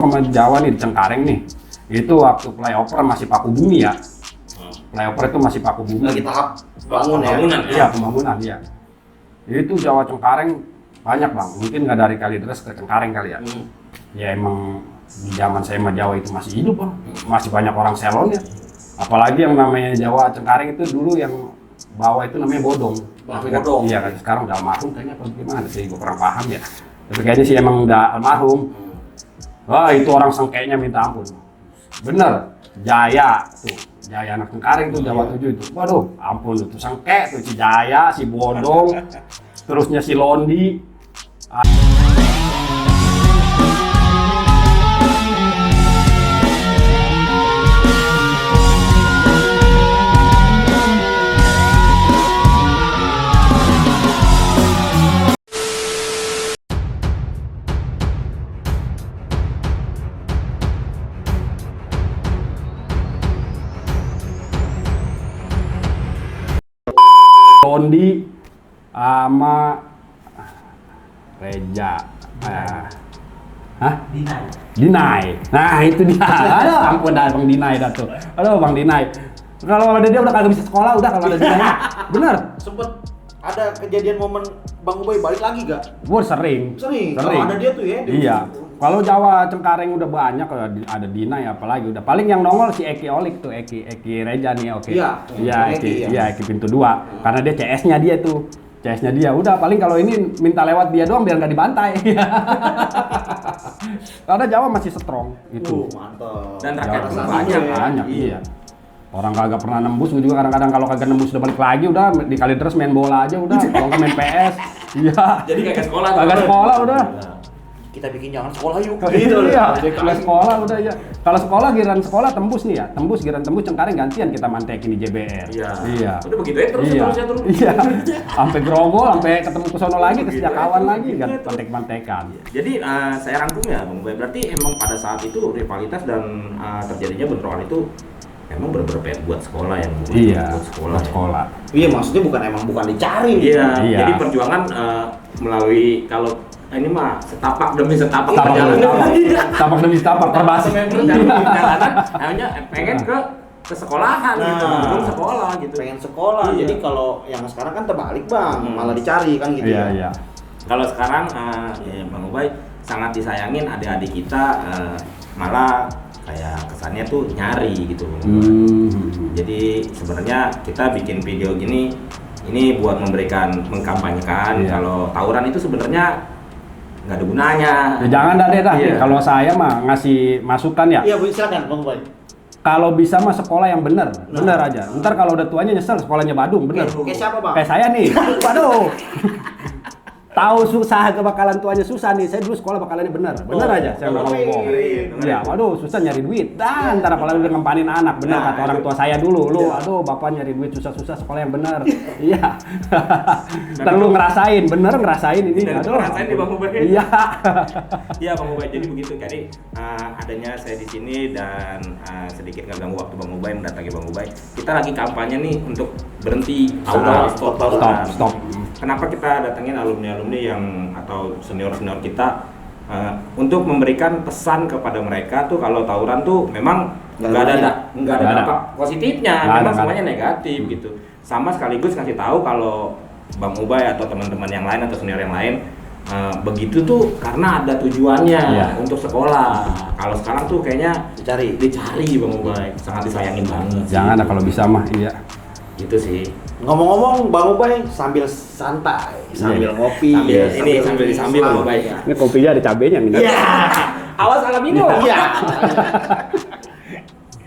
Sama Jawa nih di Cengkareng nih, itu waktu flyover masih paku bumi ya. Flyover itu masih paku bumi. Lagi tahap pembangunan Iya, pembangunan ya. Itu Jawa Cengkareng banyak bang, mungkin nggak dari Kalideres ke Cengkareng kali ya. Ya emang di zaman saya mah Jawa itu masih hidup bang, masih banyak orang selon ya. Apalagi yang namanya Jawa Cengkareng itu dulu yang bawah itu namanya bodong. Tapi kan, bodong. iya kan sekarang udah almarhum kayaknya apa gimana sih, gue kurang paham ya. Tapi kayaknya sih emang udah almarhum. Wah itu orang sengkeknya minta ampun. Bener, Jaya tuh, Jaya anak Cengkareng tuh Jawa 7 itu. Waduh, ampun tuh sengkek tuh si Jaya, si Bodong, terusnya si Londi. Londi sama Reja. Hah? Dinai. Nah itu dia. Aduh ampun dah Bang Dinai dah tuh. Aduh Bang Dinai. Kalau ada dia udah kagak bisa sekolah udah kalau ada Dinai. Bener. Sempet ada kejadian momen Bang Ubay balik lagi gak? Gue sering. Kalau ada dia tuh ya. Iya. Kalau Jawa Cengkareng udah banyak, ada Dinai apalagi udah. Paling yang nongol si Eki Olik tuh, Eki Reja nih, oke. Iya, Eki pintu 2. Karena dia CS-nya dia tuh. CS-nya dia. Udah paling kalau ini minta lewat dia doang biar nggak dibantai. Karena Jawa masih strong itu. Mantap. Dan rakyat Jawa banyak, iya. Orang kagak pernah nembus, gue juga kadang-kadang kalau kagak nembus udah balik lagi udah di Kalideres main bola aja udah, kalau nggak main PS. Iya. Jadi kagak sekolah. Kagak sekolah udah. Kita bikin jangan sekolah yuk. Iya, kalau sekolah udah ya. Kalau sekolah giliran sekolah tembus nih ya, giliran tembus Cengkareng gantian kita mantekin di JBR. Iya. Udah begitu ya terus. Iya. Sampai Grogol, sampai ketemu ke sono lagi, ke Setiakawan lagi, kan mantek-mantekan. Jadi saya rangkum ya Bang Ubay, berarti emang pada saat itu rivalitas dan terjadinya bentrokan itu emang bener-bener buat sekolah yang Iya, buat sekolah. Iya, maksudnya bukan dicari. Iya. Iya. Jadi perjuangan melalui kalau ini mah setapak demi setapak Tapak demi tapak perbasi. Jalanan hanya pengen ke sekolahan gitu, belum sekolah gitu. Pengen sekolah. Iya. Jadi kalau yang sekarang kan terbalik Bang, malah dicari kan gitu ya. Iya. Kalau sekarang ya Bang Ubay sangat disayangin adik-adik kita malah kayak kesannya tuh nyari gitu. Jadi sebenarnya kita bikin video gini ini buat mengkampanyekan kalau tawuran itu sebenarnya nggak ada gunanya. Ya jangan dah. Iya. Kalau saya mah ngasih masukan ya. Iya, Bu, silakan Bang Ubay. Kalau bisa mah sekolah yang bener aja. Ntar kalau udah tuanya nyesel sekolahnya Badung, bener. Kayak siapa Bang? Kayak saya nih. Waduh. Tahu susah bakalan tuanya susah nih. Saya dulu sekolah bakalannya bener aja. Saya nggak ngomong. Iya, waduh susah nyari duit. Dan ntar apalagi udah ngempanin anak, bener kata orang tua saya dulu. Lu, aduh bapak nyari duit susah-susah sekolah yang bener. Iya. Ntar lu ngerasain ini. Dan itu ngerasain di Bang Ubay. Iya. Iya Bang Ubay, jadi begitu. Jadi adanya saya di sini dan sedikit ngeganggu waktu Bang Ubay mendatangi Bang Ubay. Kita lagi kampanye nih untuk berhenti stop. Kenapa kita datengin alumni yang atau senior kita untuk memberikan pesan kepada mereka tuh kalau tawuran tuh memang nggak ada dampak positifnya, memang semuanya negatif gitu. Sama sekaligus kasih tahu kalau Bang Ubay atau teman-teman yang lain atau senior yang lain begitu tuh karena ada tujuannya untuk sekolah. Kalau sekarang tuh kayaknya dicari Bang Ubay, sangat disayangin banget. Jangan lah kalau bisa mah, iya. Itu sih. Ngomong-ngomong Bang Ubay sambil santai, sambil ngopi, sambil disambil Bang Ubay. Ini kopinya ada cabenya nih. Iya. Awas salah minum. Iya.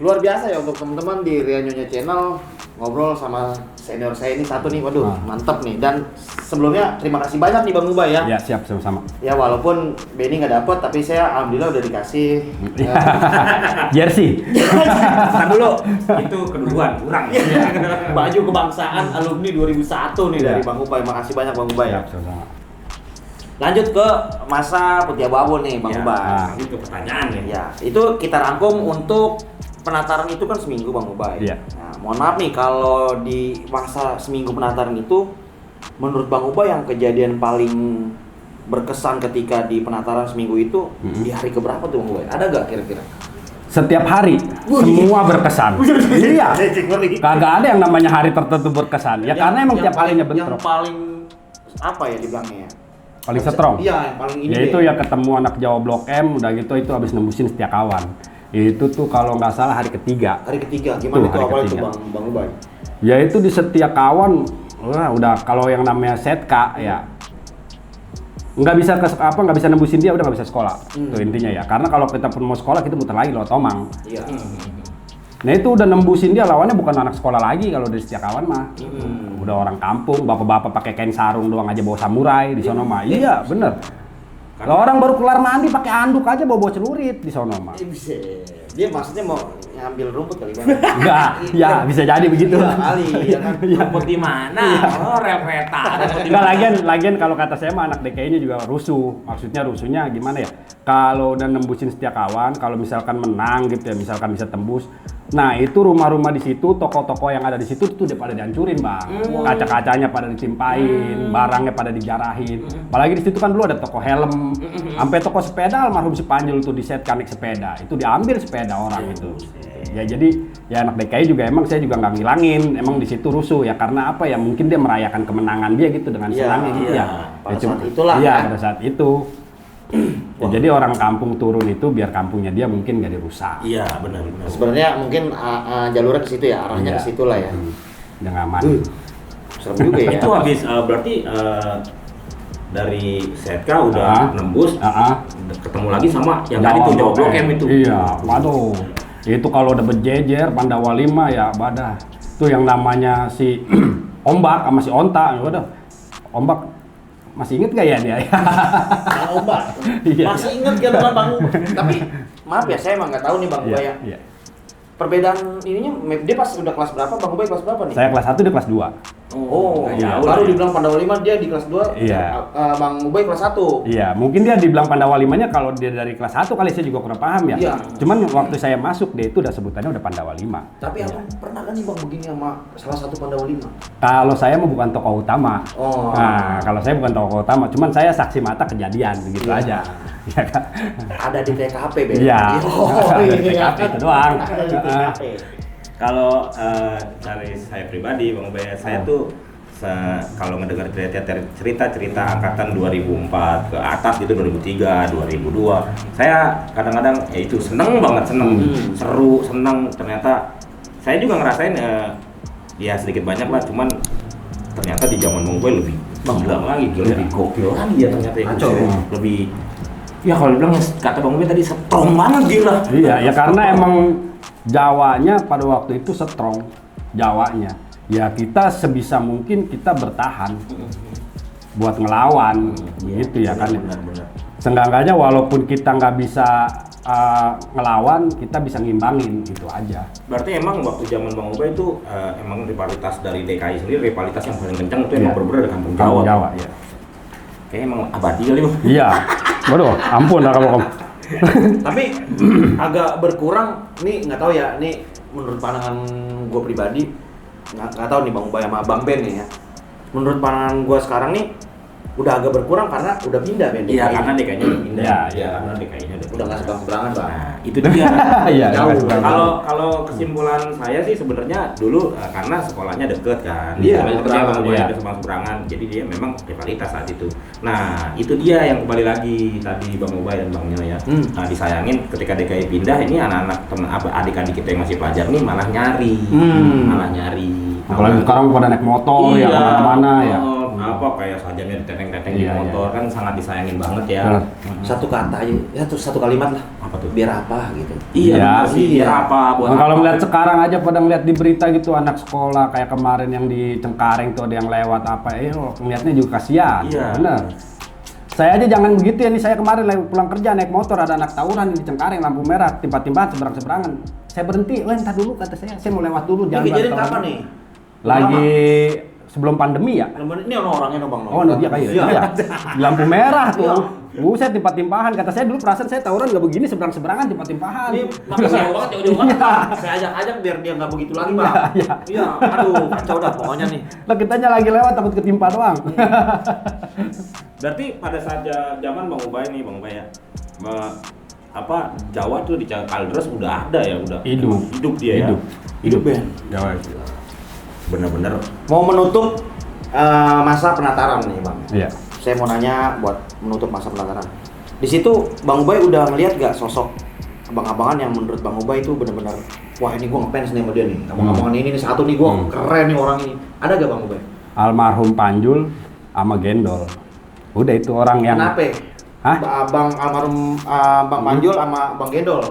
Luar biasa ya untuk teman-teman di Ria Nyonya Channel ngobrol sama senior saya ini satu nih, waduh mantep nih. Dan sebelumnya terima kasih banyak nih Bang Ubay ya. Ya siap sama-sama. Ya walaupun Benny nggak dapet, tapi saya alhamdulillah udah dikasih jersey. Ntar dulu, itu keduluan, kurang ya. baju kebangsaan alumni 2001 nih dari Bang Ubay. Makasih banyak Bang Ubay ya. Sama-sama. Lanjut ke masa Putih Abu-Abu nih Bang Ubay. Itu pertanyaan nih. Ya, itu kita rangkum untuk penataran itu kan seminggu Bang Ubay. Iya. Nah, mohon maaf nih kalau di masa seminggu penataran itu menurut Bang Ubay yang kejadian paling berkesan ketika di penataran seminggu itu di hari keberapa tuh Bang Ubay? Ada nggak kira-kira? Setiap hari semua berkesan. Iya. Kagak ada yang namanya hari tertentu berkesan. Ya karena emang tiap harinya bentrok. Yang paling apa ya dibilangnya ya? Paling strong. Iya, yang paling ini. Ya itu ya ketemu anak Jawa Blok M, udah gitu itu habis nembusin Setia Kawan. Itu tuh kalau nggak salah hari ketiga. Hari ketiga, gimana Tuh, tuh hari awalnya tuh ketiga. Bang Ubay? Ya itu di Setia Kawan, wah, udah kalau yang namanya setka ya nggak bisa nembusin dia, udah nggak bisa sekolah. Itu intinya ya. Karena kalau kita pun mau sekolah kita muter lagi lewat Tomang. Iya. Nah itu udah nembusin dia, lawannya bukan anak sekolah lagi kalau dari Setia Kawan mah. Udah orang kampung, bapak-bapak pakai kain sarung doang aja bawa samurai di sono mah. Iya bener. Kalau orang baru kelar mandi pakai anduk aja bawa celurit di sono mah. Dia maksudnya mau ngambil rumput kali Bang? Enggak, ya bisa jadi begitu. Iya kali, ya kan? Rumput di mana? Oh, repretan. Enggak, lagian kalau kata saya mah anak DKI-nya juga rusuh. Maksudnya rusuhnya gimana ya? Kalau udah nembusin Setia Kawan, kalau misalkan menang gitu ya, misalkan bisa tembus. Nah, itu rumah-rumah di situ, toko-toko yang ada di situ tuh udah pada dihancurin, Bang. Kaca-kacanya pada ditimpain, barangnya pada dijarahin. Apalagi di situ kan dulu ada toko helm, sampai toko sepeda almarhum si Panjul tuh disetkan naik sepeda. Itu diambil sepeda orang itu. Ya jadi ya anak DKI juga emang saya juga nggak ngilangin, emang di situ rusuh ya karena apa ya mungkin dia merayakan kemenangan dia gitu dengan senangnya gitu ya. Pada Ya, cuma- saat itulah Iya, ya. pada saat itu. Ya, jadi orang kampung turun itu biar kampungnya dia mungkin nggak dirusak. Iya, benar. Sebenarnya mungkin jalurnya ke situ ya, arahnya Iya. ke situ lah ya. Yang aman. Serem juga ya. Itu habis berarti dari Setka udah nembus, ketemu lagi sama yang tadi tuh Jawa Blok M itu. Iya, waduh. Itu kalau udah berjejer Pandawa 5 ya badah. Itu yang namanya si Ombak sama si Onta, waduh. Ombak masih inget gak ya dia? Bang Ombak. Iya. Masih ingat kan dengan Bang Ubay? Tapi maaf ya, saya emang nggak tahu nih Bang Ubay ya. Iya. Perbedaan ininya, dia pas udah kelas berapa? Bang Ubay kelas berapa nih? Saya kelas 1 dia kelas 2. Oh, iya, baru iya. dibilang Pandawa 5 dia di kelas 2. Iya. Bang Ubay kelas 1. Iya, mungkin dia dibilang Pandawa 5-nya kalau dia dari kelas 1 kali saya juga kurang paham ya. Iya. Cuman waktu saya masuk dia itu udah sebutannya udah Pandawa 5. Tapi abang pernah kan nih Bang begini sama salah satu Pandawa 5? Kalau saya mah bukan tokoh utama. Oh. Nah, kalau saya bukan tokoh utama, cuman saya saksi mata kejadian begitu Iya. aja. Iya kan? Ada di TKP beda. Iya. Oh, Ada di iya. TKP itu doang. Ada di TKP. Kalau dari saya pribadi, Bang Ubay, saya tuh kalau mendengar cerita angkatan 2004 ke atas gitu, 2003, 2002, saya kadang-kadang ya itu seneng banget, seru, seneng. Ternyata saya juga ngerasain ya sedikit banyak lah, cuman ternyata di zaman Bang Ubay lebih gila lagi, lebih gokil lagi ya ternyata ya. Kacau. Lebih ya kalau dibilang ya, kata Bang Ubay tadi strong banget gila. Iya, ya karena emang Jawanya pada waktu itu strong, Jawanya. Ya kita sebisa mungkin kita bertahan buat ngelawan, gitu ya kan. Benar. Seenggaknya walaupun kita nggak bisa ngelawan, kita bisa ngimbangin, gitu aja. Berarti emang waktu zaman Bang Ubay itu emang rivalitas dari DKI sendiri, rivalitas yang paling kencang itu emang Iya. bener-bener di kampung Kampung Jawa. Jawa, ya. Kayaknya emang abadi kali Bang. Iya, waduh, ampun lah kamu. Tapi agak berkurang nih, nggak tahu ya, nih menurut pandangan gue pribadi, nggak tahu nih Bang Ubay sama Bang Ben nih ya. Menurut pandangan gue sekarang nih udah agak berkurang karena udah pindah Ben. Iya, karena DKI-nya udah pindah. Iya, Iya, karena DKI-nya udah nggak seberang-seberangan Bang. Nah, itu dia. Iya, Jauh. Kalau kesimpulan saya sih sebenarnya dulu karena sekolahnya deket kan. Iya, Sebenarnya seberang, Bang Ubay iya. ada seberang-seberangan. Jadi dia memang rivalitas saat itu. Nah, itu dia yang kembali lagi tadi Bang Ubay dan Bang Nyo ya. Nah, disayangin ketika DKI pindah ini anak-anak teman adik-adik kita yang masih pelajar nih malah nyari. Malah nyari. Apalagi sekarang pada naik motor ya kemana-mana ya. Apa kayak sajamnya diteteng-teteng di Iya, motor kan sangat disayangin banget ya. Benar. Satu kata aja, ya satu kalimat lah. Apa tuh? Biar apa gitu. Iya, Iya, benar sih. iya. Biar apa buat Nah, kalau apa? melihat sekarang aja pada ngeliat di berita gitu anak sekolah kayak kemarin yang di Cengkareng tuh ada yang lewat apa, ngeliatnya juga kasihan. Iya. Bener. Saya aja jangan begitu ya nih, saya kemarin lagi pulang kerja naik motor ada anak tawuran di Cengkareng lampu merah timpa-timpaan seberang-seberangan. Saya berhenti, ntar dulu kata saya mau lewat dulu Ini kejadian tawuran." kapan nih? Lagi sebelum pandemi ya. Ini orangnya Bang. Oh, no, dia kayak Iya. iya. Di lampu merah tuh. Iya. Buset timpa-timpahan. Kata saya dulu perasaan saya tawuran nggak begini seberang-seberangan timpa-timpahan. Ini makasih banget jauh-jauh banget. Bang. Saya ajak-ajak biar dia nggak begitu lagi Bang. Iya. Iya, aduh kacau dah pokoknya nih. Lah kitanya lagi lewat takut ketimpa doang. Berarti pada saat zaman Bang Ubay nih, Bang Ubay ya. Jawa tuh di Kaldres udah ada ya, udah hidup dia ya. Hidup Ben. Jawa. Bener-bener. Mau menutup masa penataran nih Bang. Iya. Saya mau nanya buat menutup masa penataran. Di situ Bang Ubay udah ngeliat gak sosok abang-abangan yang menurut Bang Ubay itu bener-bener wah ini gua ngefans nih sama dia nih. Abang-abangan ini satu nih gua keren nih orang ini. Ada gak Bang Ubay? Almarhum Panjul sama Gendol. Udah itu orang yang Kenapa? Hah? Abang almarhum Bang Panjul sama Bang Gendol.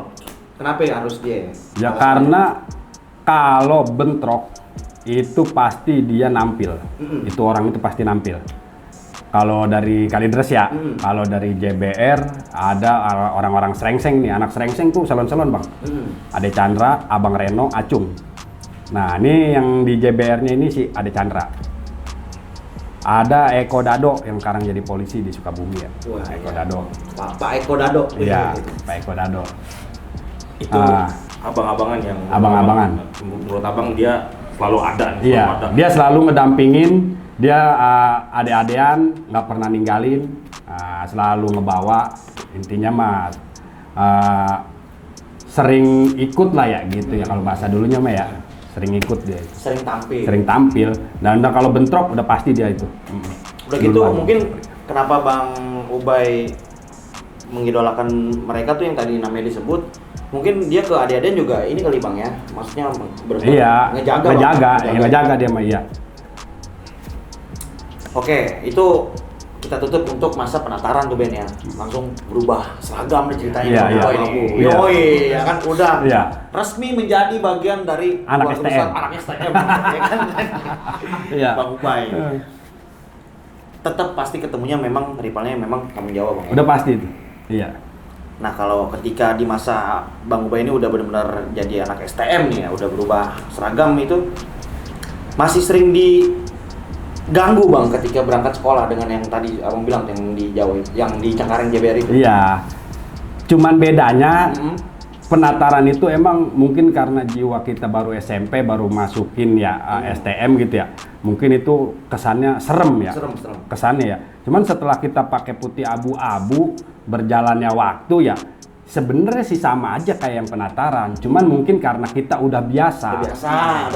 Kenapa harus dia? Ya karena kalau bentrok itu pasti dia nampil. Itu orang itu pasti nampil. Kalau dari Kalideres ya, kalau dari JBR ada orang-orang serengseng nih, anak serengseng tuh salon-salon Bang. Ade Chandra, Abang Reno, Acung. Nah ini yang di JBR-nya ini si Ade Chandra. Ada Eko Dado yang sekarang jadi polisi di Sukabumi ya. Wah, Eko iya. Dado. Pak Eko Dado. Iya, Pak Eko Dado. Itu abang-abangan yang Abang-abangan. menurut abang dia selalu ada nih, Iya, selalu ada. dia selalu ngedampingin, dia ade-adean, nggak pernah ninggalin, selalu ngebawa. Intinya mah sering ikut lah ya gitu ya kalau bahasa dulunya mah ya. Sering ikut dia. Sering tampil. Sering tampil. Dan udah kalau bentrok udah pasti dia itu. Udah gitu Duluan. mungkin kenapa Bang Ubay mengidolakan mereka tuh yang tadi namanya disebut, mungkin dia ke adik-adik juga ini kali Bang ya, maksudnya Iya, ngejaga ngejaga dia mah iya. Oke, itu kita tutup untuk masa penataran tuh Ben ya, langsung berubah seragam nih ceritanya. Iya, Bang iya. Ubay nih. Iya. Yoi, ya kan udah Iya. resmi menjadi bagian dari Anak keluarga STM. besar anak STM, ya kan? Iya. Bang Ubay. Tetap pasti ketemunya memang rivalnya memang tanggung jawab Bang. Udah pasti itu. Iya. Nah kalau ketika di masa Bang Ubay ini udah benar-benar jadi anak STM nih ya, udah berubah seragam itu, masih sering diganggu Bang ketika berangkat sekolah dengan yang tadi Abang bilang yang di Jawa, yang di Cengkareng JBR itu. Iya. Cuman bedanya penataran itu emang mungkin karena jiwa kita baru SMP, baru masukin ya STM gitu ya. Mungkin itu kesannya serem ya. Serem. Kesannya ya. Cuman setelah kita pakai putih abu-abu, berjalannya waktu ya sebenarnya sih sama aja kayak yang penataran. Cuman mungkin karena kita udah biasa.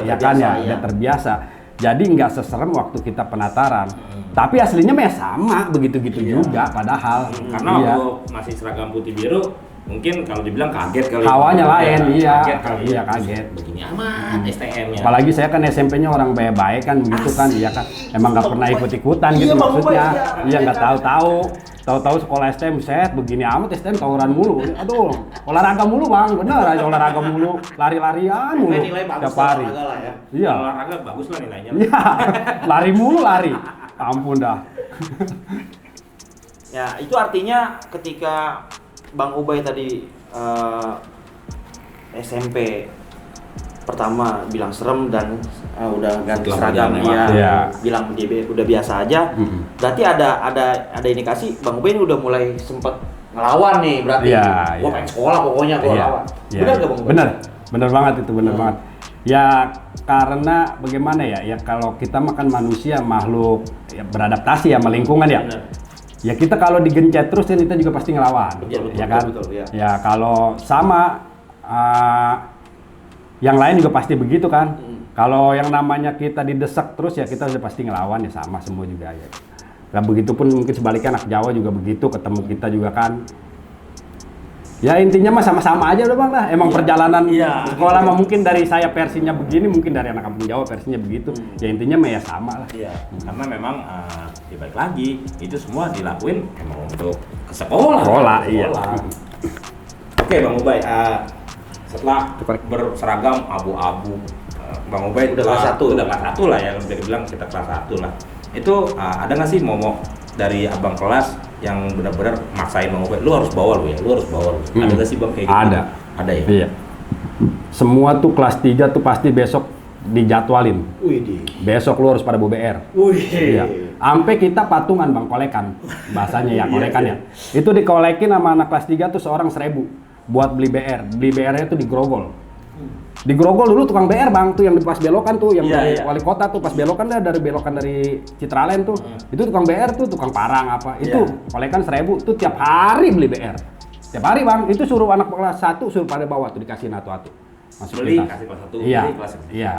Ya kan ya, udah terbiasa. Jadi nggak seserem waktu kita penataran. Tapi aslinya mah ya sama, begitu-gitu juga padahal. Karena waktu masih seragam putih biru, mungkin kalau dibilang kaget kali. Hawanya lain, iya. Kaget kali. Iya, kaget. Begini amat STM-nya. Apalagi saya kan SMP-nya orang baik-baik kan begitu kan, iya kan. Emang nggak pernah ikut-ikutan gitu Iya, Bang Ubay, maksudnya. iya. Iya nggak tahu-tahu. Tahu-tahu sekolah STM set begini amat STM tawuran mulu. Aduh, olahraga mulu Bang, bener aja olahraga mulu, lari-larian mulu. Nilai bagus Tiap hari. olahraga lah ya. Iya. Olahraga bagus lah nilainya. Iya. Lari mulu lari. Ampun dah. Ya itu artinya ketika Bang Ubay tadi SMP pertama bilang serem dan udah ganti Setelah seragam perjalanan ya, waktu. Iya. bilang dia udah biasa aja. Berarti ada indikasi Bang Ubay ini udah mulai sempet ngelawan nih berarti. Iya, Gua iya. pengen sekolah pokoknya gua lawan. Iya. Benar gak Bang Ubay? Bener banget itu, bener banget. Ya karena bagaimana ya, ya kalau kita makan manusia makhluk ya, beradaptasi ya sama lingkungan ya. Bener. Ya kita kalau digencet terus kan kita juga pasti ngelawan, Betul, ya kan? betul, ya. Ya kalau sama yang lain juga pasti begitu kan. Kalau yang namanya kita didesak terus ya kita udah pasti ngelawan ya sama semua juga ya. Nah begitupun mungkin sebaliknya anak Jawa juga begitu, ketemu kita juga kan. Ya intinya mah sama-sama aja udah Bang lah. Emang perjalanan sekolah mah mungkin dari saya versinya begini, mungkin dari anak kampung Jawa versinya begitu. Ya intinya mah ya sama lah. Iya, karena memang ya balik lagi itu semua dilakuin emang untuk ke sekolah. Sekolah, iya. Oke Bang Ubay, setelah berseragam abu-abu, Bang Ubay Udah kelas satu. Udah kelas 1 lah ya, bisa dibilang kita kelas 1 lah. Itu ada nggak sih momok dari abang kelas yang benar-benar maksain Bang Ubay, lu harus bawa lu ya, lu harus bawa lu. Ada nggak sih Bang kayak gitu? Ada. Ada ya? Iya. Semua tuh kelas 3 tuh pasti besok dijadwalin. Wih. Besok lu harus pada BBR. Iya. Sampai kita patungan Bang, kolekan. Bahasanya ya, kolekan ya. Itu dikolekin sama anak kelas 3 tuh seorang 1.000 buat beli BR. Beli BR-nya tuh di Grogol. Di Grogol dulu tukang BR bang, tuh yang di pas belokan tuh, yang Iya, dari iya. wali kota tuh pas belokan dah dari belokan dari Citraland tuh, itu tukang BR tuh, tukang parang apa, itu kolekan 1.000 tuh tiap hari beli BR, tiap hari bang, itu suruh anak kelas 1 suruh pada bawa tuh dikasih atu-atu, masuk Beli, tas. kasih kelas 1, Iya, beli kelas iya.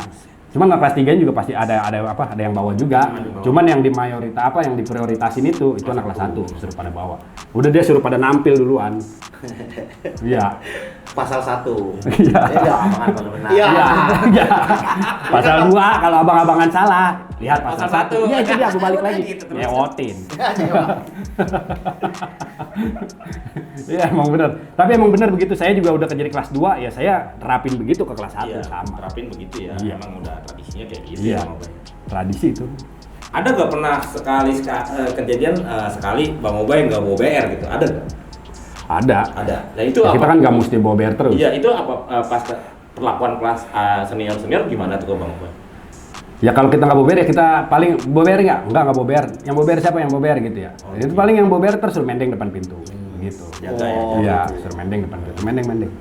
Cuman kelas 3 juga pasti ada yang bawa juga. Cuman yang di mayoritas yang diprioritasin itu anak kelas 1 suruh pada bawa. Udah dia suruh pada nampil duluan. Iya. Pasal 1. Iya. Ya abangan benar. Iya. Iya. Pasal 2 kalau abang-abangan salah, lihat pasal 1. Iya itu dia aku balik lagi. Gitu terus. Nyewotin. Iya emang bener. Tapi emang bener begitu. Saya juga udah jadi kelas 2 ya saya terapin begitu ke kelas 1 Iya, sama. terapin begitu ya. Iya. Emang udah tradisinya kayak gitu Iya. ya, Bang Ubay. Tradisi itu. Ada nggak pernah kejadian sekali Bang Ubay nggak bawa BR gitu? Ada nggak? Ada. Ada. Nah itu Ya, apa? kita kan nggak mesti bawa BR terus. Iya, itu apa pas perlakuan kelas senior gimana tuh ke Bang Ubay? Ya kalau kita nggak bawa BR ya kita paling bawa BR nggak? Nggak bawa BR. Yang bawa BR siapa yang bawa BR gitu ya? Itu paling yang bawa BR terus suruh mendeng depan pintu. Gitu. Jaga ya. Iya, suruh mendeng depan pintu. Mendeng.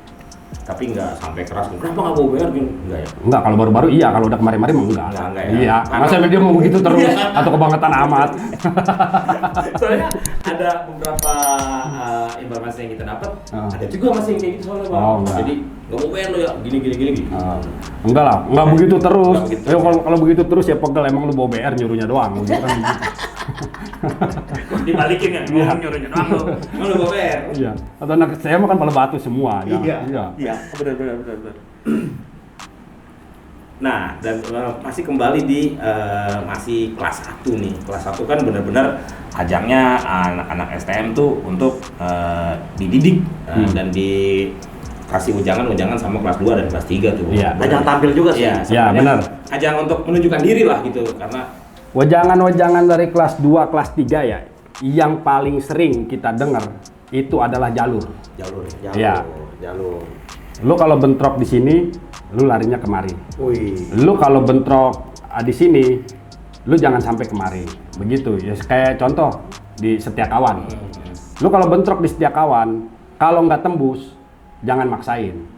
Tapi nggak sampai keras. Kenapa nggak bawa BR gitu? Enggak ya? Enggak, kalau baru-baru iya, kalau udah kemarin-kemarin mah enggak. Enggak ya. Iya, Karena- masa dia mau begitu terus atau kebangetan amat. Soalnya ada beberapa informasi yang kita dapat, ada juga masih yang kayak gitu soalnya Bang. Oh, enggak. Jadi nggak mau BR lo ya, gini gitu. Enggak lah, enggak begitu terus. Enggak begitu. Ya, kalau begitu terus ya pegel emang lu bawa BR nyuruhnya doang. Gitu kan begitu. Dibalikin ya, nyuruhnya doang lo. Lo bawa BR. Iya. Atau anak saya mah kan pala batu semua. Ya. Iya. Iya, benar. Nah, dan masih kembali di masih kelas 1 nih. Kelas 1 kan benar-benar ajangnya anak-anak STM tuh untuk dididik dan dikasih ujangan sama kelas 2 dan kelas 3 tuh. Iya. Ajang tampil juga sih. Iya, Iya, sebenarnya benar. Ajang untuk menunjukkan diri lah gitu karena Wajangan-wajangan dari kelas 2, kelas 3 ya, yang paling sering kita dengar itu adalah jalur. jalur. Iya. Jalur. Lu kalau bentrok di sini, lu larinya kemari. Wih. Lu kalau bentrok di sini, lu jangan sampai kemari. Begitu. Ya kayak contoh di Setiakawan. Lu kalau bentrok di Setiakawan, kalau nggak tembus, jangan maksain.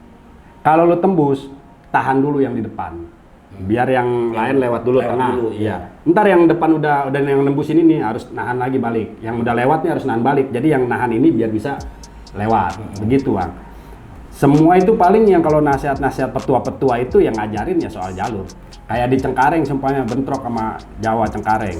Kalau lu tembus, tahan dulu yang di depan. Biar yang lain lewat dulu Lewat tengah. dulu, Iya. Ntar yang depan udah yang nembus ini nih harus nahan lagi balik. Yang udah lewat nih harus nahan balik. Jadi yang nahan ini biar bisa lewat. Begitu, Bang. Semua itu paling yang kalau nasihat-nasihat petua-petua itu yang ngajarin ya soal jalur. Kayak di Cengkareng sumpahnya bentrok sama Jawa Cengkareng.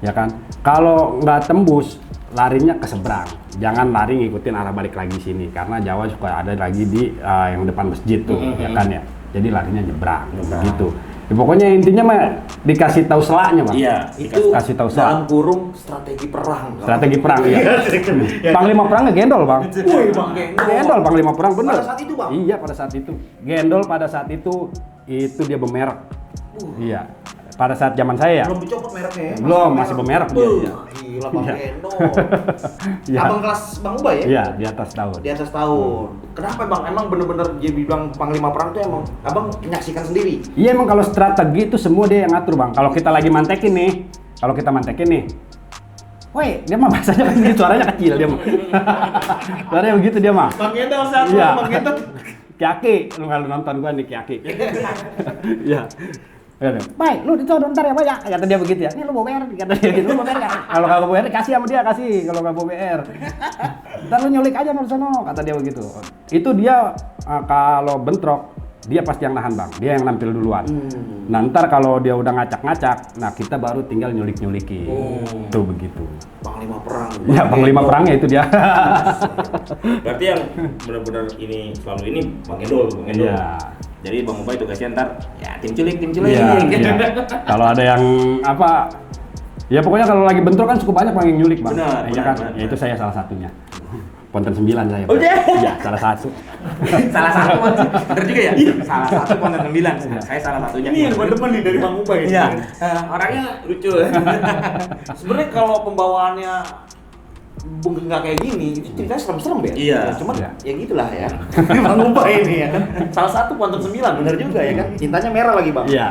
Ya kan? Kalau nggak tembus, larinya ke seberang. Jangan lari ngikutin arah balik lagi sini karena Jawa suka ada lagi di yang depan masjid tuh, ya kan ya. Jadi larinya nyebrang. Gitu. Ya, pokoknya intinya mah dikasih tahu selaknya, Bang. Iya, Itu kasih tahu dalam kurung strategi perang. Strategi perang ya. Panglima perangnya gendol, Bang. Wih, Bang Gendol. Gendol panglima perang bener. Pada saat itu, Bang? Iya, pada saat itu. Gendol pada saat itu dia bemerek. Iya. Pada saat zaman saya ya. Belum dicopot mereknya ya? Belum, masih bemerek dia, iya. Gila Bang Iya. Gendol. Iya. Abang kelas Bang Ubay ya? Iya, di atas tahun. Di atas tahun. Kenapa Bang? Emang bener-bener dia bilang panglima perang tuh emang Abang menyaksikan sendiri? Iya, emang kalau strategi itu semua dia yang ngatur, Bang. Kalau kita lagi mantekin nih, woi, dia mah bahasanya kan gitu, suaranya kecil dia mah. Suaranya begitu dia mah. Bang Gendol saat Iya. Bang Gendol. Kiaki, lu kalau nonton gua nih Kiaki. Iya. Baik, lu dicoba ntar ya, Pak ya. Kata dia begitu ya. Ini lu bawa BR, kata dia gitu. Lu bawa BR nggak? Kalau nggak bawa BR, kasih sama dia, kasih. Kalau nggak bawa BR. Ntar lu nyulik aja nol sono, kata dia begitu. Itu dia kalau bentrok, dia pasti yang nahan, Bang. Dia yang nampil duluan. Nah, ntar kalau dia udah ngacak-ngacak, nah kita baru tinggal nyulik-nyuliki. Tuh begitu. Panglima perang. Ya, panglima perangnya itu dia. berarti yang benar-benar ini selalu ini Bang Gendol. Iya. Jadi Bang Ubay tugasnya ntar ya tim culik. Iya, iya. Kalau ada yang apa, ya pokoknya kalau lagi bentrok kan cukup banyak yang nyulik, Bang. Benar, Iya kan? benar. Ya itu saya salah satunya. Ponten 9 saya. Oh, iya? Iya, salah satu. salah satu bener juga ya? Salah satu konten 9. Saya salah satunya. Ini yang depan nih dari Bang Ubay. Iya. Orangnya lucu. Sebenarnya kalau pembawaannya nggak kayak gini, itu ceritanya serem-serem ya? Iya. Cuman Iya. ya gitulah ya. Bang Ubay ini ya kan. Salah satu Quantum 9, bener juga ya kan. Cintanya merah lagi Bang. Iya.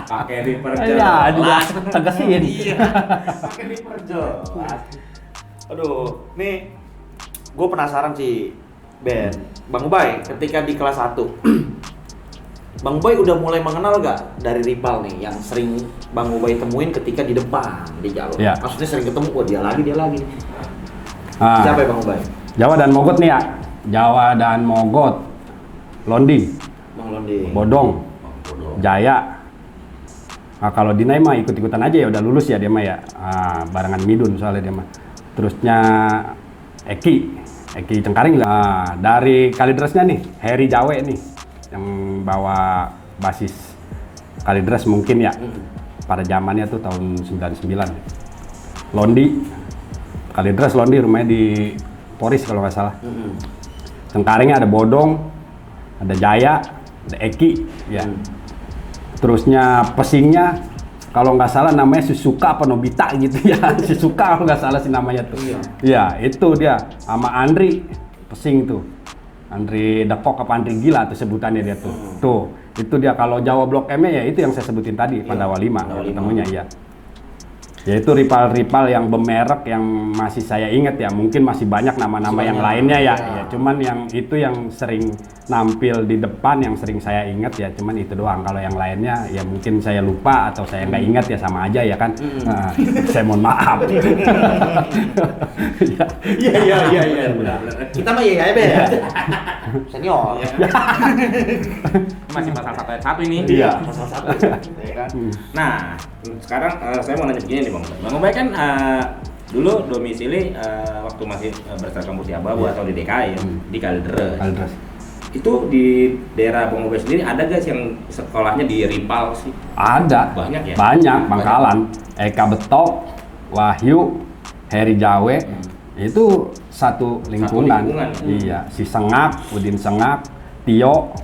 Pakai diperjelas. Iya, juga tegesin. Iya. Pakai diperjelas. Aduh, nih gue penasaran sih Ben. Bang Ubay, ketika di kelas 1 Bang Ubay udah mulai mengenal gak dari rival nih yang sering Bang Ubay temuin ketika di depan di jalur? Iya. Maksudnya sering ketemu, oh dia lagi. Ah, Siapa ya Bang Ubay? Jawa dan Mogot nih ya. Jawa dan Mogot. Londi, Bang Londi. Bodong, Jaya. Nah, kalau Dinai mah ikut-ikutan aja ya, udah lulus ya dia mah ya. Barengan Midun soalnya dia mah. Terusnya Eki Cengkaring lah. Dari Kalidresnya nih, Heri Jawe nih yang bawa basis Kalidres mungkin ya. Pada zamannya tuh tahun 99. Londi, Kalidres Londi rumahnya di Poris kalau nggak salah. Cengkaringnya ada Bodong, ada Jaya, ada Eki, ya. Terusnya pesingnya kalau nggak salah namanya Susuka apa Nobita gitu ya. Susuka kalau nggak salah sih namanya tuh. Iya, itu dia sama Andri pesing tuh. Andri Dekok apa Andri Gila tuh sebutannya dia tuh. Tuh, itu dia kalau Jawa Blok M-nya ya itu yang saya sebutin tadi, Pandawa 5 ketemunya ya. Yaitu rival-rival yang bermerek yang masih saya ingat ya, mungkin masih banyak nama-nama yang lainnya ya. Ya, cuman yang itu yang sering nampil di depan yang sering saya ingat ya, cuman itu doang. Kalau yang lainnya ya mungkin saya lupa atau saya nggak ingat ya, sama aja ya kan. Saya mohon maaf. Iya. Kita mah ya senior. Masih pasal 1 ayat 1 ini. Iya. Pasal 1. Ya kan? Nah, sekarang saya mau nanya begini nih Bang. Bang Ubay kan dulu domisili waktu masih berseragam Putih Abu-Abu atau di DKI ya, di Kalidres. Itu di daerah Bang Ubay sendiri ada gak sih yang sekolahnya di rival sih? Ada. Banyak ya? Banyak, Bangkalan. Eka Betok, Wahyu, Heri Jawe. Itu satu lingkungan. Iya, si Sengak, Udin Sengak, Tio,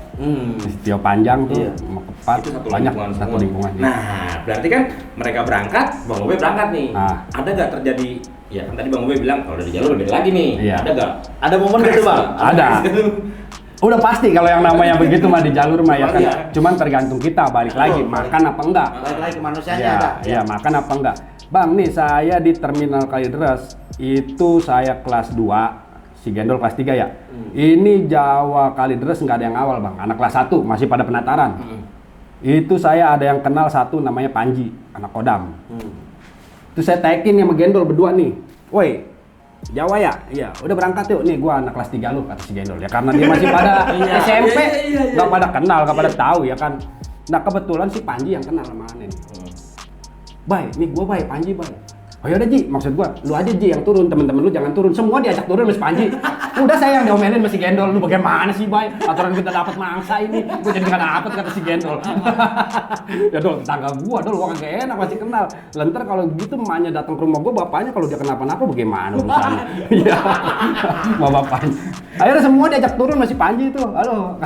si Tio Panjang tuh, mau Kepat, Itu satu banyak lingkungan satu semua. lingkungan. Nah, berarti kan mereka berangkat, Bang Ubay berangkat nih. Ada gak terjadi, ya kan tadi Bang Ubay bilang kalau dari jalur beda lagi nih. Iya. Ada gak? Ada momen gitu Bang? Ada. Udah pasti kalau yang namanya begitu mah di jalur mah ya kan. Iya. Cuman tergantung kita balik lagi makan apa enggak. Balik lagi ke manusianya Ya, ada. iya makan apa enggak. Bang nih saya di Terminal Kalidres itu saya kelas 2, si Gendol kelas 3 ya. Ini Jawa Kalidres nggak ada yang awal Bang, anak kelas 1 masih pada penataran. Itu saya ada yang kenal satu namanya Panji, anak Kodam. Itu saya tagin sama Gendol berdua nih. Woi, Jawa ya? Iya, udah berangkat yuk. Nih gua anak kelas 3 lu, kata si Gendol. Ya karena dia masih pada SMP, nggak pada kenal, nggak pada tahu ya kan. Nah kebetulan si Panji yang kenal sama Aneh nih. Bay, nih gua Bay, Panji Bay. Oh yaudah Ji, maksud gua, lu aja Ji yang turun, temen-temen lu jangan turun. Semua diajak turun sama si Panji. Udah saya yang diomelin sama si Gendol, lu bagaimana sih Bay? Aturan kita dapat mangsa ini, gua jadi nggak dapet kata si Gendol. Ya Dol, tetangga gua, Dol, gua kagak enak masih kenal. Lantar kalau begitu emaknya datang ke rumah gua, bapaknya kalau dia kenapa-napa bagaimana urusannya? Iya, sama bapaknya. Akhirnya semua diajak turun sama si Panji itu. Aduh,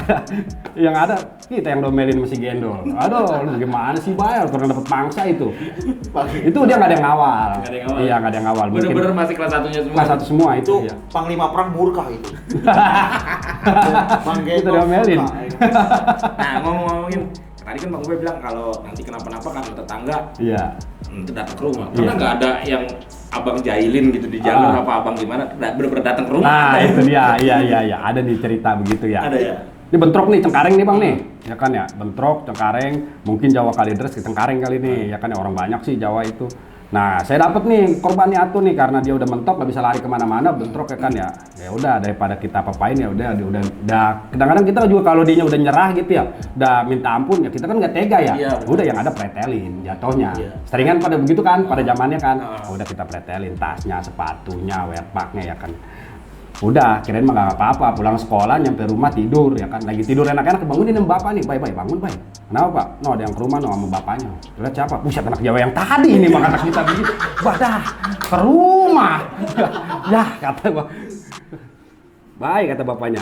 yang ada kita yang domelin sama si Gendol. Aduh, lu bagaimana sih Bay? Aturan dapat mangsa itu. Itu dia nggak ada yang ngawal. Iya, nggak ada yang ngawal. Bener-bener masih kelas 1-nya semua. Kelas 1 semua itu. Itu Iya. Panglima Perang murkah itu. Bang Itu diomelin. Nah, ngomong-ngomongin tadi kan Bang Ubay bilang kalau nanti kenapa-napa kan tetangga Iya. nanti datang ke rumah. Pernah nggak ada yang abang jahilin gitu di jalur apa abang gimana? Bener-bener datang ke rumah? Nah, itu dia. Iya. Ada di cerita begitu ya. Ada ya? Ini bentrok nih, Cengkareng nih Bang nih. Ya kan ya, bentrok, Cengkareng, mungkin Jawa Kalidres ke Cengkareng kali nih. Ya kan ya, orang banyak sih Jawa itu. Nah, saya dapat nih korbannya Atu nih karena dia udah mentok, nggak bisa lari kemana-mana, bentrok ya kan ya. Ya udah daripada kita apa-apain ya udah. Kadang-kadang kita juga kalau dia udah nyerah gitu ya, udah minta ampun ya kita kan nggak tega ya. Iya, Udah yang ada pretelin jatuhnya. Iya. Seringan pada begitu kan, pada zamannya kan. Udah kita pretelin tasnya, sepatunya, wearpacknya ya kan. Udah, kirain mah gak apa-apa, pulang sekolah, nyampe rumah tidur ya kan. Lagi tidur enak-enak, bangunin sama bapak nih, Bay, bangun Bay. Kenapa Pak? No, ada yang ke rumah no sama bapaknya. Lihat siapa? Buset, anak Jawa yang tadi ini mah kata kita begitu. Badah, ke rumah. Ya, kata gua. Baik, kata bapaknya.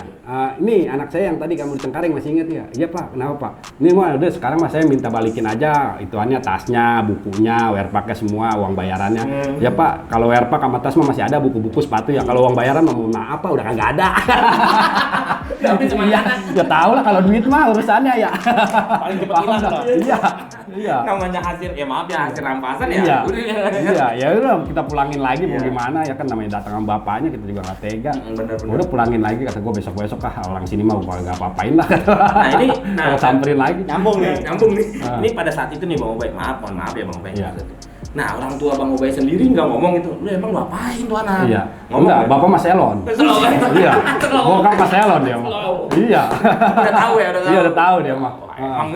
Ini anak saya yang tadi kamu di Cengkareng masih ingat ya? Iya Pak, kenapa Pak? Ini mah udah sekarang mah saya minta balikin aja ituannya, tasnya, bukunya, wearpacknya semua, uang bayarannya. Ya Pak, kalau wearpack sama tas mah masih ada, buku-buku sepatu ya. Kalau uang bayaran mah mau apa? Udah kagak ada. Tapi semuanya Ya tahu lah kalau duit mah urusannya ya. paling cepat Paham hilang dah. lah. Iya. Namanya hasil, ya maaf ya hasil rampasan ya. Iya. Udah. Iya, ya udah kita pulangin lagi mau Iya. gimana ya kan namanya datangan bapaknya kita juga nggak tega. Bener-bener. Udah pulangin lagi kata gue besok-besok orang sini mah gua nggak apa-apain lah. Nah ini, Kalau samperin lagi. Nyambung nih. Nyambung nih. Ah. Ini pada saat itu nih Bang Ubay, mohon maaf ya Bang Ubay. Iya. Nah orang tua Bang Ubay sendiri nggak ngomong itu, lu emang lu apain tuh anak? Iya. Ngomong Enggak, ya? bapak mas Elon. Iya. Gua kan mas Elon dia mah. Slow. Iya. Udah tahu ya, udah tahu. Iya, udah tahu dia mah. Emang.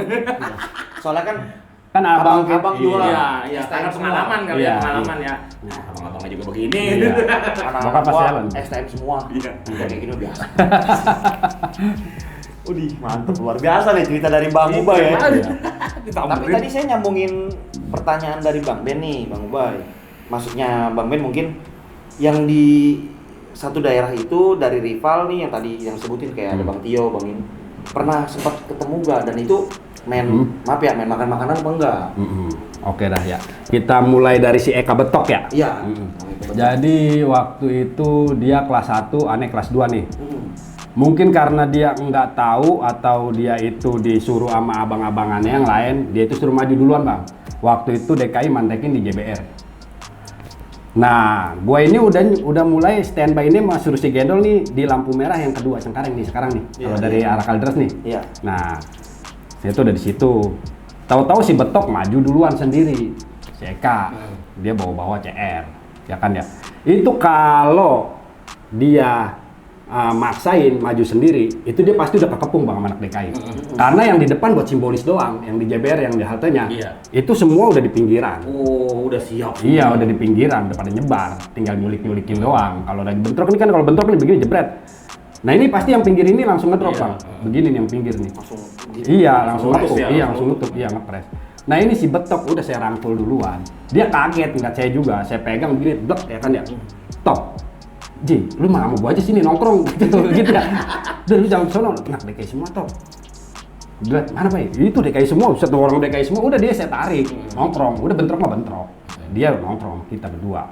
Soalnya kan Kan abang abang juga Iya, iya, STM karena semua. pengalaman kali Iya, ya, pengalaman ya. Nah, abang-abangnya juga begini. Iya. Anak-anak Bokap pas gua jalan. STM semua. Iya. Udah kayak gini biasa. Udih, mantep luar biasa nih cerita dari Bang Ubay ya. Tapi tadi saya nyambungin pertanyaan dari Bang Ben nih, Bang Ubay. Maksudnya Bang Ben mungkin yang di satu daerah itu dari rival nih yang tadi yang sebutin kayak ada Bang Tio, Bang ini. Pernah sempat ketemu gak? Dan itu main, maaf ya, main makan-makanan apa enggak? Oke dah ya. Kita mulai dari si Eka Betok ya. Iya. Jadi waktu itu dia kelas 1, aneh kelas 2 nih. Mm. Mungkin karena dia nggak tahu atau dia itu disuruh sama abang-abangannya yang lain, dia itu suruh maju duluan bang. Waktu itu DKI mantekin di JBR. Nah, gue ini udah mulai standby ini mau suruh si Gendol nih di lampu merah yang kedua sekarang nih. Iya, Kalau dari arah Kaldres nih. Iya. Nah, saya tuh udah di situ. Tahu-tahu si Betok maju duluan sendiri. Si Eka, dia bawa-bawa CR, ya kan ya. Itu kalau dia maksain maju sendiri, itu dia pasti udah kekepung bang sama anak DKI. Karena yang di depan buat simbolis doang, yang di JBR yang di haltenya, Iya. itu semua udah di pinggiran. Oh, udah siap. Iya, udah di pinggiran, udah pada nyebar, tinggal nyulik-nyulikin doang. Kalau lagi bentrok ini kan, kalau bentrok nih begini jebret. Nah ini pasti yang pinggir ini langsung ngedrop Iya. bang, begini nih yang pinggir nih. Langsung Iya, langsung nutup nutup, ya, iya langsung langsung nutup, iya ngepres. Nah ini si Betok udah saya rangkul duluan. Dia kaget, nggak saya juga. Saya pegang begini, blek ya kan ya. Top, Ji, lu mah sama gua aja sini nongkrong gitu ya. Udah lu jangan sono, nah DKI semua top. Udah mana pak? Itu DKI semua, satu orang DKI semua. Udah dia saya tarik, nongkrong. Udah bentrok mah bentrok. Dia nongkrong, kita berdua.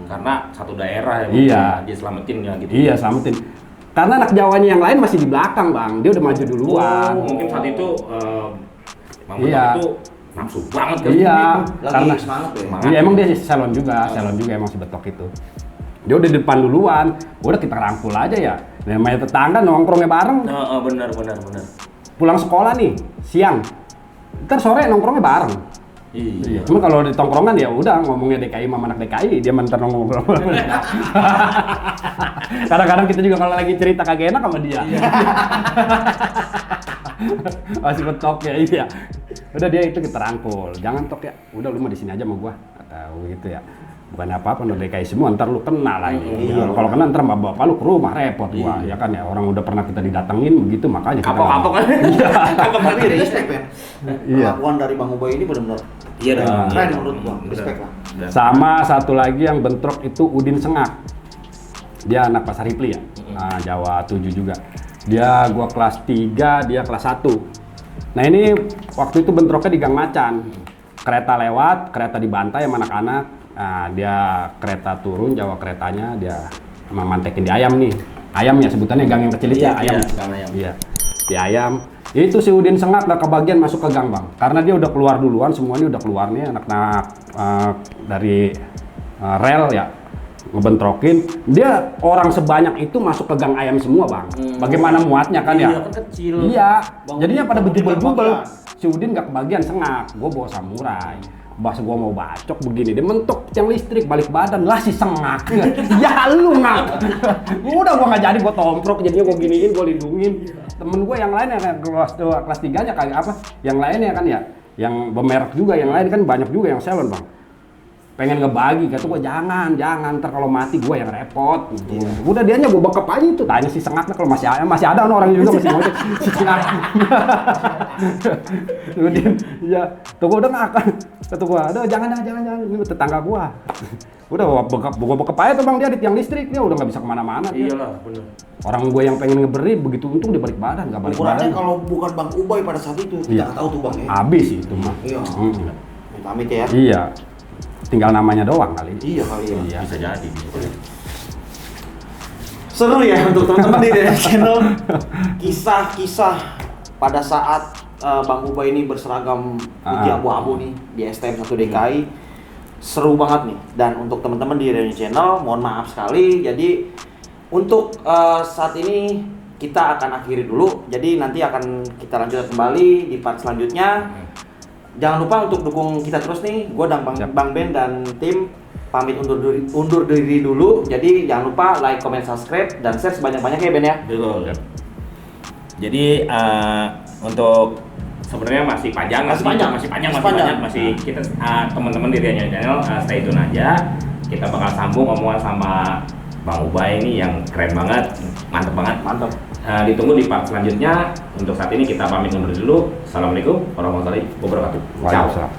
Karena satu daerah ya, Iya. dia selamatin ya gitu. Iya, selamatin. Karena anak Jawanya yang lain masih di belakang bang, dia udah maju duluan. Oh, mungkin saat itu Bang Betok Iya. itu nafsu banget kan. Iya, lagi karena semangat ya. Semangat. iya emang dia salon juga emang si Betok itu. Dia udah di depan duluan, udah kita rangkul aja ya. Namanya tetangga nongkrongnya bareng, Benar. pulang sekolah nih siang, ntar sore nongkrongnya bareng. Iya. Cuma kalau di tongkrongan ya udah ngomongnya DKI sama anak DKI, dia mentar ngobrol. Kadang-kadang kita juga kalau lagi cerita kagak enak sama dia. Masih Betok ya, iya. Udah dia itu kita rangkul, jangan Tok ya. Udah lu mah di sini aja sama gua, atau gitu ya. Bukan apa-apa, udah DKI semua, ntar lu kena lagi. Iya. Kalau kena ntar bapak lu ke rumah repot gua, ya kan ya. Orang udah pernah kita didatengin begitu, makanya kita Kapok-kapok kan. Tapi respect ya. Iya. Pengakuan dari Bang Ubay ini benar-benar Iya dong. keren menurut gua. Respect lah. Sama satu lagi yang bentrok itu Udin Sengak. Dia anak Pasar Ripli ya. Nah, Jawa 7 juga. Gua kelas 3, dia kelas 1. Nah, ini waktu itu bentroknya di Gang Macan. Kereta lewat, kereta dibantai sama anak-anak. Nah, dia kereta turun, Jawa keretanya dia memantekin di ayam nih. Ayam ya sebutannya gang yang kecil itu ya, ayam. gang ayam. Iya. Di ayam. Itu si Udin Sengak gak kebagian masuk ke gang bang, karena dia udah keluar duluan, semuanya udah keluar nih anak-anak dari rel ya ngebentrokin. Dia orang sebanyak itu masuk ke gang ayam semua bang. Bagaimana muatnya kan ya? Iya, kan kecil. Iya. Jadinya pada Bang Udin bejubel-bubel. gak kebagian. Si Udin gak kebagian Sengak, gue bawa samurai. Pas gue mau bacok begini, dia mentok tiang listrik balik badan lah si Sengak. Ya lu ngak. Udah gue nggak jadi, gue tomprok jadinya gue giniin, gue lindungin. Temen gue yang lain ya kan kelas 3 nya kagak apa, yang lainnya kan ya, yang bemerek juga, yang lain kan banyak juga yang salon bang. Pengen ngebagi, kata gue jangan, ntar kalau mati gue yang repot. Gitu. Udah dianya gue bekep aja itu, tanya si Sengaknya kalau masih ada orang juga masih ngocek si Sengak. Udin, ya, tuh gue udah ngakak, kata gue, aduh jangan, ini tetangga gue. Udah gue bekep aja tuh bang, dia di tiang listrik, dia udah nggak bisa kemana-mana. Iyalah, bener. Orang gue yang pengen ngeberi, begitu untung dia balik badan, nggak balik Ukurannya badan. kalau bukan Bang Ubay pada saat itu, kita Iya. nggak tahu tuh Bang ya. Habis itu mah. Iya. Pamit ya. Iya, tinggal namanya doang kali. Iya kali ya. Iya. Bisa jadi. seru ya untuk teman-teman di Dede Channel. Kisah-kisah pada saat Bang Ubay ini berseragam putih abu-abu nih di STM 1 DKI. Seru banget nih. Dan untuk teman-teman di Dede Channel, mohon maaf sekali. Jadi untuk saat ini kita akan akhiri dulu. Jadi nanti akan kita lanjutkan kembali di part selanjutnya. Jangan lupa untuk dukung kita terus nih. Gue dan Bang Ben dan tim pamit undur diri dulu. Jadi jangan lupa like, comment, subscribe, dan share sebanyak-banyaknya ya Ben ya. Betul. Jadi untuk sebenarnya masih panjang, masih panjang. Kita teman-teman di Dede Channel stay tune aja. Kita bakal sambung omongan sama Bang Ubay ini yang keren banget, mantep banget. Ditunggu di part selanjutnya. Untuk saat ini kita pamit undur dulu. Assalamualaikum warahmatullahi wabarakatuh. Ciao.